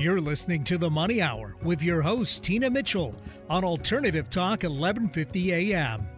You're listening to The Money Hour with your host, Tina Mitchell, on Alternative Talk 1150 AM.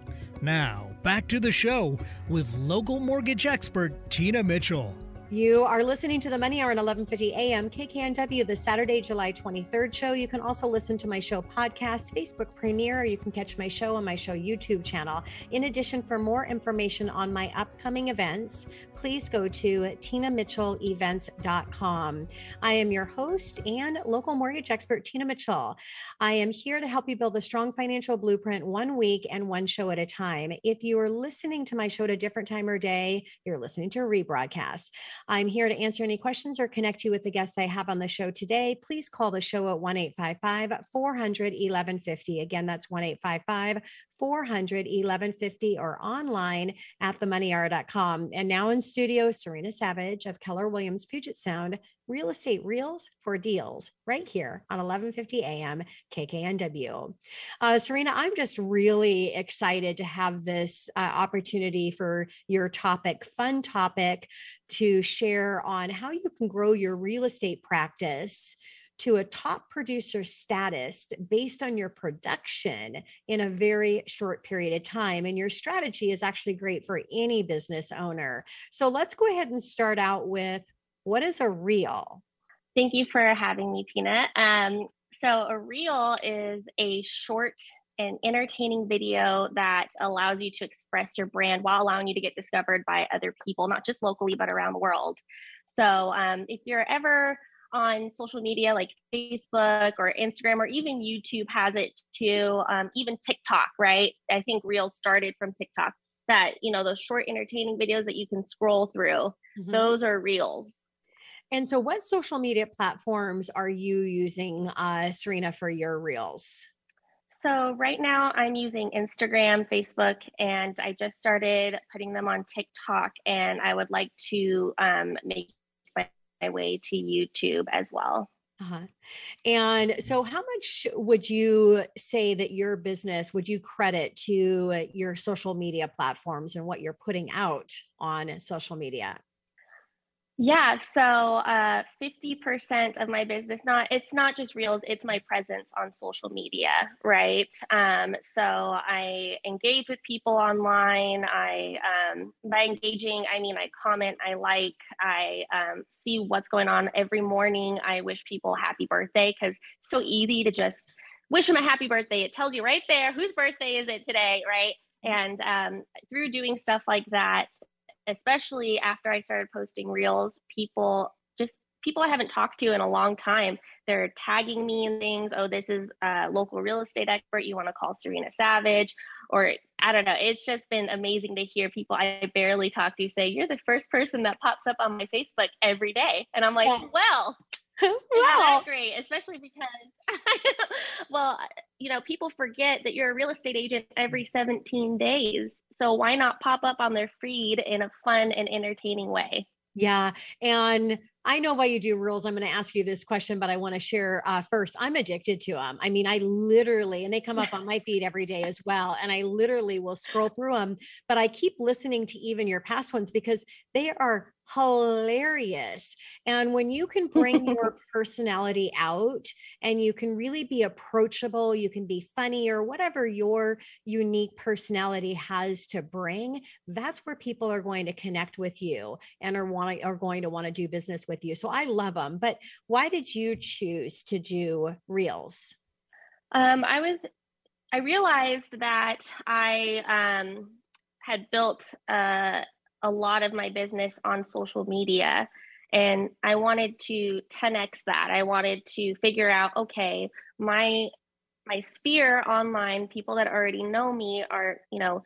Now, back to the show with local mortgage expert, Tina Mitchell. You are listening to the Money Hour at 1150 AM, KKNW, the Saturday, July 23rd show. You can also listen to my show podcast, Facebook premiere, or you can catch my show on my show YouTube channel. In addition, for more information on my upcoming events, please go to tinamitchellevents.com. I am your host and local mortgage expert, Tina Mitchell. I am here to help you build a strong financial blueprint 1 week and one show at a time. If you are listening to my show at a different time or day, you're listening to a rebroadcast. I'm here to answer any questions or connect you with the guests I have on the show today. Please call the show at 1-855-400-1150. Again, that's 1-855-400-1150 or online at themoneyhour.com. And now in studio, Sirena Savage of Keller Williams Puget Sound, Real Estate Reels for Deals, right here on 1150 AM KKNW. Sirena, I'm just really excited to have this opportunity for your topic, fun topic, to share on how you can grow your real estate practice to a top producer status based on your production in a very short period of time. And your strategy is actually great for any business owner. So let's go ahead and start out with, what is a reel? Thank you for having me, Tina. So a reel is a short and entertaining video that allows you to express your brand while allowing you to get discovered by other people, not just locally, but around the world. So if you're ever on social media like Facebook or Instagram, or even YouTube has it too, even TikTok, right? I think Reels started from TikTok, that, you know, those short entertaining videos that you can scroll through, those are Reels. And so what social media platforms are you using, Sirena, for your Reels? So right now I'm using Instagram, Facebook, and I just started putting them on TikTok, and I would like to make my way to YouTube as well. And so how much would you say that your business, would you credit to your social media platforms and what you're putting out on social media? Yeah, so 50% of my business, it's not just Reels, it's my presence on social media, right? So I engage with people online. By engaging, I mean I comment, I like, I see what's going on every morning. I wish people happy birthday, because it's so easy to just wish them a happy birthday. It tells you right there whose birthday is it today, right? And through doing stuff like that, especially after I started posting Reels, people I haven't talked to in a long time, they're tagging me in things. Oh, this is a local real estate expert. You want to call Sirena Savage? Or I don't know. It's just been amazing to hear people I barely talk to say, you're the first person that pops up on my Facebook every day. And I'm like, well, isn't that great? Especially because, well, you know, people forget that you're a real estate agent every 17 days. So why not pop up on their feed in a fun and entertaining way? Yeah. And I know why you do Reels. I'm going to ask you this question, but I want to share first. I'm addicted to them. I mean, I literally, and they come up on my feed every day as well. And I literally will scroll through them, but I keep listening to even your past ones because they are hilarious. And when you can bring your personality out and you can really be approachable, you can be funny or whatever your unique personality has to bring, that's where people are going to connect with you and are going to want to do business with you. So I love them. But why did you choose to do Reels? I realized that I had built a lot of my business on social media, and I wanted to 10x that. I wanted to figure out, okay, my sphere online, people that already know me are, you know,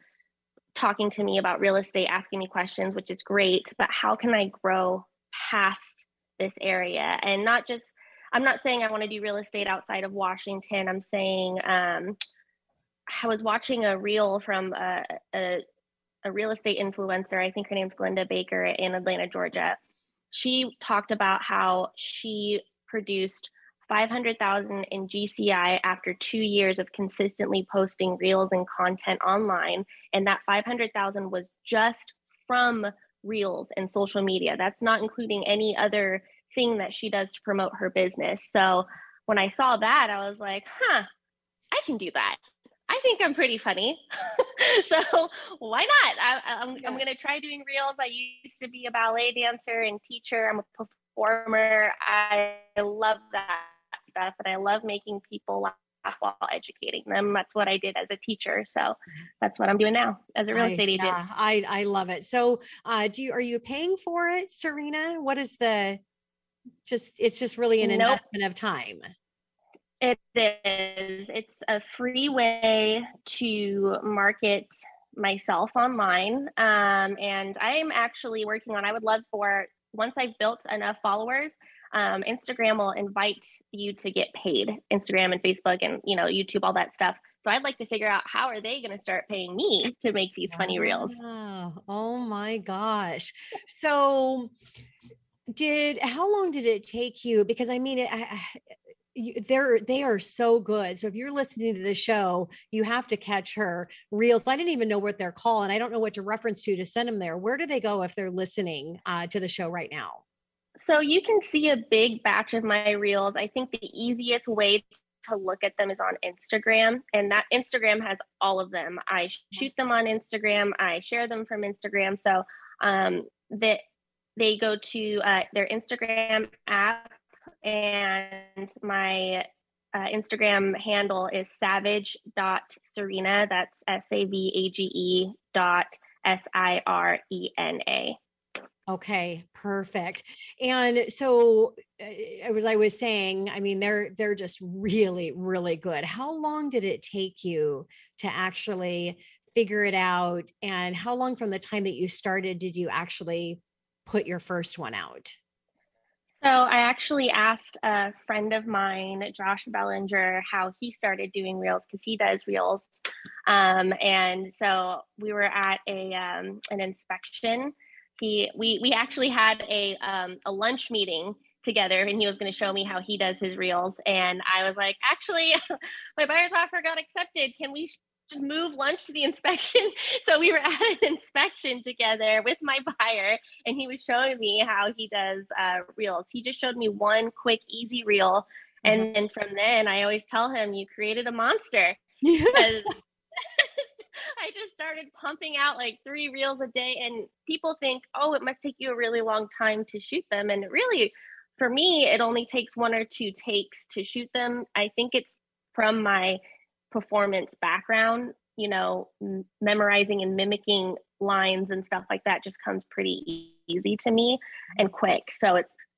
talking to me about real estate, asking me questions, which is great, but how can I grow past this area? And not just, I'm not saying I want to do real estate outside of Washington. I'm saying I was watching a reel from a real estate influencer. I think her name's Glenda Baker in Atlanta, Georgia. She talked about how she produced $500,000 in GCI after 2 years of consistently posting reels and content online. And that $500,000 was just from reels and social media. That's not including any other thing that she does to promote her business. So when I saw that, I was like, I can do that. I think I'm pretty funny. So why not? I'm going to try doing reels. I used to be a ballet dancer and teacher. I'm a performer. I love that stuff. And I love making people laugh while educating them. That's what I did as a teacher. So that's what I'm doing now as a real estate agent. Yeah, I love it. So are you paying for it, Serena? What is it's just really an investment of time. It is. It's a free way to market myself online. And I'm actually working on, I would love for, once I've built enough followers, Instagram will invite you to get paid. Instagram and Facebook and, YouTube, all that stuff. So I'd like to figure out, how are they going to start paying me to make these funny reels? Oh my gosh. So how long did it take you? Because I mean, they are so good. So if you're listening to the show, you have to catch her reels. I didn't even know what they're called, and I don't know what to reference to send them there. Where do they go if they're listening to the show right now? So you can see a big batch of my reels. I think the easiest way to look at them is on Instagram, and that Instagram has all of them. I shoot them on Instagram. I share them from Instagram. So that they go to their Instagram app, and my Instagram handle is savage.sirena. That's SAVAGE.SIRENA. Okay, perfect. And so as I was saying, I mean, they're just really, really good. How long did it take you to actually figure it out? And how long from the time that you started did you actually put your first one out? So I actually asked a friend of mine, Josh Bellinger, how he started doing reels, because he does reels. And so we were at an inspection. We actually had a lunch meeting together, and he was going to show me how he does his reels. And I was like, actually, my buyer's offer got accepted. Can we just move lunch to the inspection? So we were at an inspection together with my buyer, and he was showing me how he does reels. He just showed me one quick, easy reel. And then from then, I always tell him, you created a monster. Because I just started pumping out like 3 reels a day, and people think, oh, it must take you a really long time to shoot them. And really, for me, it only takes 1 or 2 takes to shoot them. I think it's from my performance background, memorizing and mimicking lines and stuff like that just comes pretty easy to me and quick.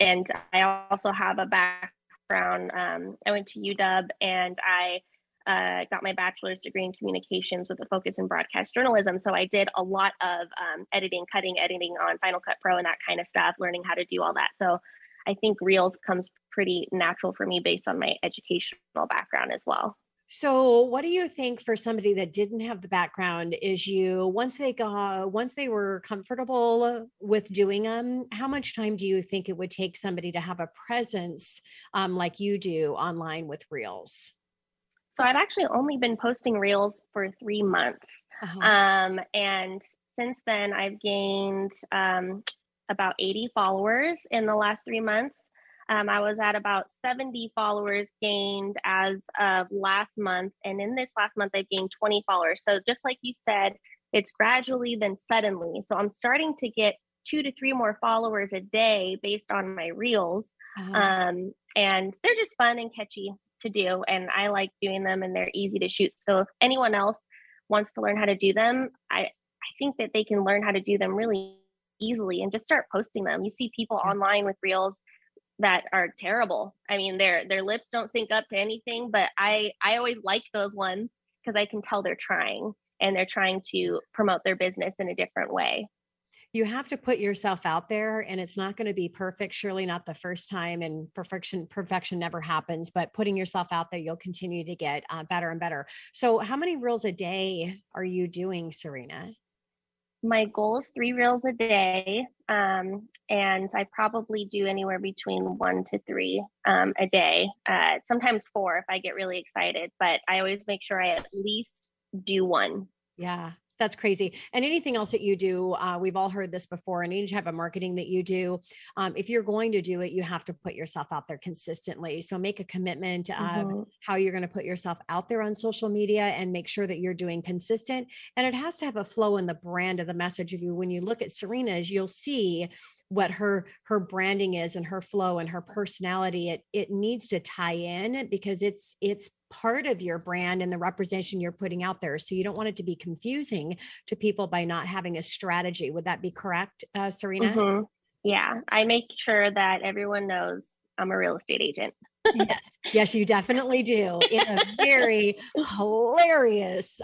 And I also have a background. I went to UW, and I got my bachelor's degree in communications with a focus in broadcast journalism. So I did a lot of cutting editing on Final Cut Pro and that kind of stuff, learning how to do all that. So I think reels comes pretty natural for me based on my educational background as well. So what do you think for somebody that didn't have the background is once they were comfortable with doing them, how much time do you think it would take somebody to have a presence like you do online with reels? So I've actually only been posting reels for 3 months. And since then I've gained about 80 followers in the last 3 months. I was at about 70 followers gained as of last month. And in this last month, I've gained 20 followers. So just like you said, it's gradually then suddenly. So I'm starting to get 2 to 3 more followers a day based on my reels. And they're just fun and catchy to do. And I like doing them, and they're easy to shoot. So if anyone else wants to learn how to do them, I think that they can learn how to do them really easily and just start posting them. You see people online with reels that are terrible. I mean, their lips don't sync up to anything, but I always like those ones because I can tell they're trying, and they're trying to promote their business in a different way. You have to put yourself out there, and it's not going to be perfect. Surely not the first time, and perfection never happens, but putting yourself out there, you'll continue to get better and better. So how many reels a day are you doing, Serena? My goal is 3 reels a day. And I probably do anywhere between 1 to 3 a day, sometimes 4 if I get really excited, but I always make sure I at least do 1. Yeah, That's crazy. And anything else that you do, we've all heard this before, and any type of marketing that you do, if you're going to do it, you have to put yourself out there consistently. So make a commitment of how you're going to put yourself out there on social media and make sure that you're doing consistent. And it has to have a flow in the brand of the message of you. When you look at Serena's, you'll see what her branding is and her flow and her personality. It needs to tie in because it's part of your brand and the representation you're putting out there. So you don't want it to be confusing to people by not having a strategy. Would that be correct, Serena? Yeah, I make sure that everyone knows I'm a real estate agent. Yes, you definitely do, in a very hilarious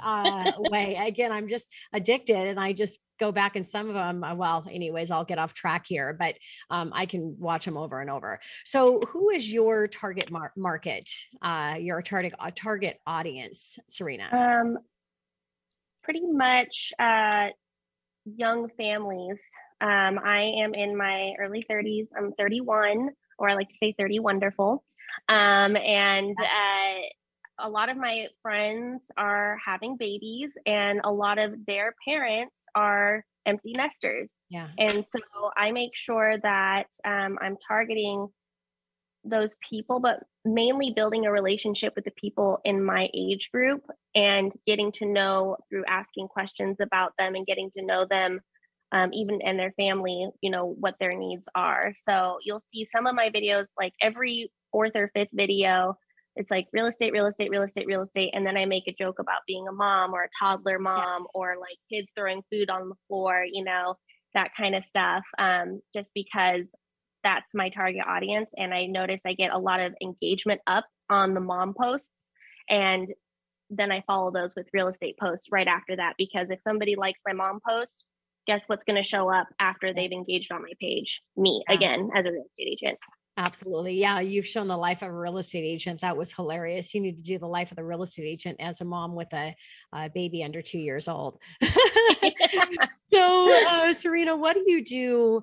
way. Again, I'm just addicted, and I just go back, and some of them, well, anyways, I'll get off track here, but I can watch them over and over. So who is your target market, your target audience, Serena? Pretty much young families. I am in my early 30s. I'm 31, or I like to say 30 wonderful. And a lot of my friends are having babies, and a lot of their parents are empty nesters. Yeah. And so I make sure that I'm targeting those people, but mainly building a relationship with the people in my age group and getting to know through asking questions about them and getting to know them, even and their family, what their needs are. So you'll see some of my videos, like every fourth or fifth video, it's like real estate, real estate, real estate, real estate. And then I make a joke about being a mom or a toddler mom, or like kids throwing food on the floor, that kind of stuff. Just because that's my target audience. And I notice I get a lot of engagement up on the mom posts. And then I follow those with real estate posts right after that, because if somebody likes my mom post, guess what's going to show up after they've engaged on my page? Me, again, as a real estate agent. Absolutely. Yeah. You've shown the life of a real estate agent. That was hilarious. You need to do the life of the real estate agent as a mom with a baby under 2 years old. So, Serena, what do you do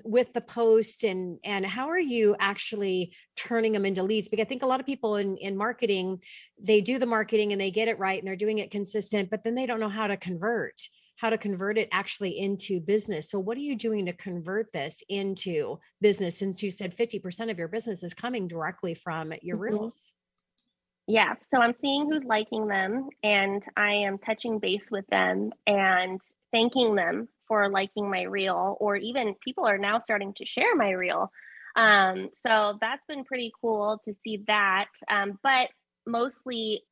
with the post, and how are you actually turning them into leads? Because I think a lot of people in marketing, they do the marketing and they get it right and they're doing it consistent, but then they don't know how to convert it actually into business. So what are you doing to convert this into business? Since you said 50% of your business is coming directly from your reels. Yeah. So I'm seeing who's liking them, and I am touching base with them and thanking them for liking my reel, or even people are now starting to share my reel. So that's been pretty cool to see that. But mostly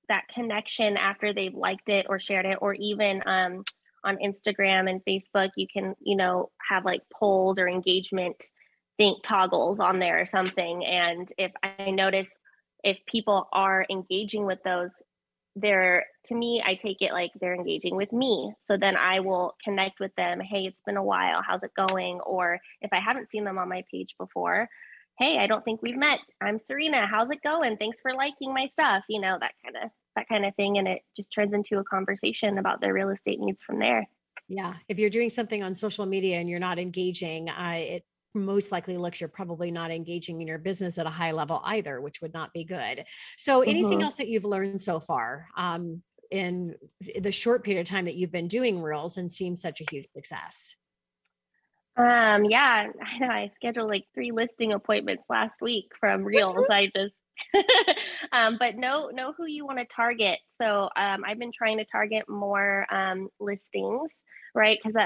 that connection after they've liked it or shared it, or even on Instagram and Facebook, you can, have like polls or engagement toggles on there or something. And if I notice if people are engaging with those, to me, I take it like they're engaging with me. So then I will connect with them. Hey, it's been a while. How's it going? Or if I haven't seen them on my page before, hey, I don't think we've met. I'm Serena. How's it going? Thanks for liking my stuff. That kind of thing. And it just turns into a conversation about their real estate needs from there. Yeah. If you're doing something on social media and you're not engaging, it most likely looks you're probably not engaging in your business at a high level either, which would not be good. So anything else that you've learned so far in the short period of time that you've been doing reels and seen such a huge success? Yeah, I know. I scheduled like 3 listing appointments last week from reels. I just, but know who you want to target. So I've been trying to target more listings, right? Because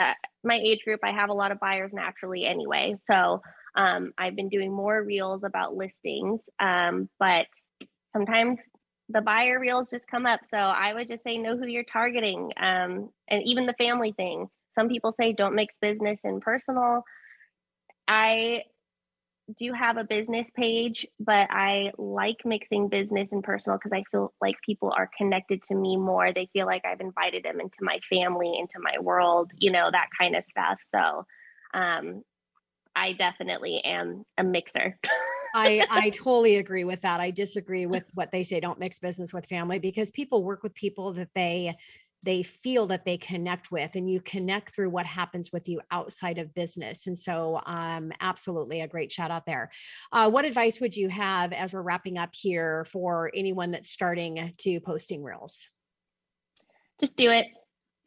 my age group, I have a lot of buyers naturally anyway. So I've been doing more reels about listings, but sometimes the buyer reels just come up. So I would just say know who you're targeting, and even the family thing. Some people say don't mix business and personal. I do have a business page, but I like mixing business and personal because I feel like people are connected to me more. They feel like I've invited them into my family, into my world, that kind of stuff. So I definitely am a mixer. I totally agree with that. I disagree with what they say, don't mix business with family, because people work with people that they feel that they connect with, and you connect through what happens with you outside of business. And so absolutely a great shout out there. What advice would you have as we're wrapping up here for anyone that's starting to posting reels? Just do it.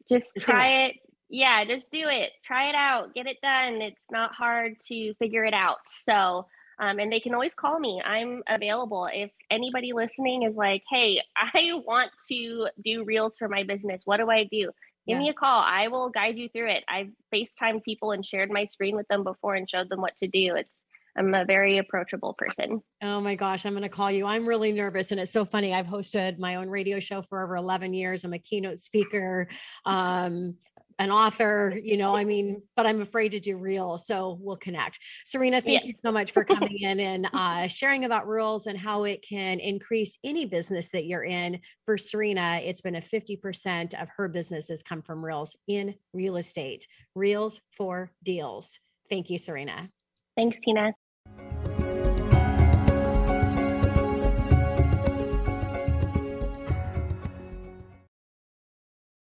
Just try it. Yeah, just do it. Try it out. Get it done. It's not hard to figure it out. So, and they can always call me. I'm available. If anybody listening is like, hey, I want to do reels for my business, what do I do? Give me a call. I will guide you through it. I've FaceTimed people and shared my screen with them before and showed them what to do. I'm a very approachable person. Oh my gosh, I'm going to call you. I'm really nervous. And it's so funny. I've hosted my own radio show for over 11 years. I'm a keynote speaker, an author, but I'm afraid to do reels. So we'll connect. Serena, thank you so much for coming in and sharing about reels and how it can increase any business that you're in. For Serena, it's been a 50% of her business has come from reels in real estate. Reels for deals. Thank you, Serena. Thanks, Tina.